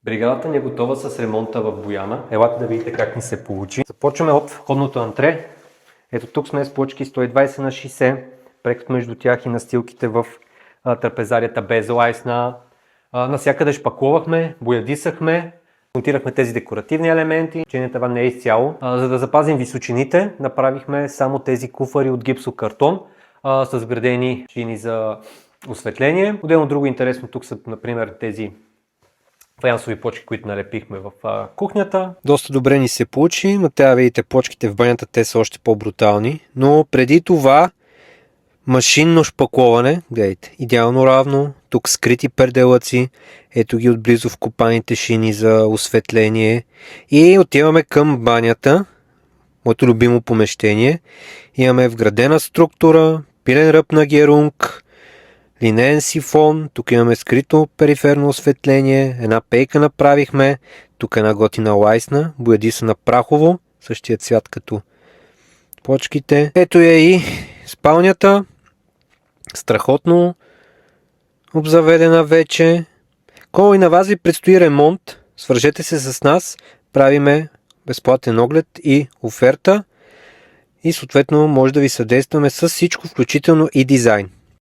Бригадата ни е готова с ремонта в Бояна. Елате да видите как ни се получи. Започваме от входното антре. Ето тук сме с плочки 120 на 60. Преход между тях и настилките в трапезарията безлайсна. Насякъде шпакловахме, боядисахме, монтирахме тези декоративни елементи. Чинният таван не е изцяло. За да запазим височините, направихме само тези куфари от гипсокартон с вградени шини за осветление. Отделно друго интересно тук са, например, тези фаянсови плочки, които налепихме в кухнята. Доста добре ни се получи, но трябва да видите плочките в банята, те са още по-брутални. Но преди това машинно шпакловане, гледайте, идеално равно, тук скрити перделъци, ето ги отблизо в копаните шини за осветление. И отиваме към банята, моето любимо помещение. Имаме вградена структура, пилен ръб на герунг, линеен сифон, тук имаме скрито периферно осветление, една пейка направихме, тук една готина лайсна, боядисана прахово, същия цвят като плочките. Ето е и спалнята, страхотно обзаведена вече. Ако и на вас ви предстои ремонт, свържете се с нас, правиме безплатен оглед и оферта и съответно може да ви съдействаме с всичко, включително и дизайн.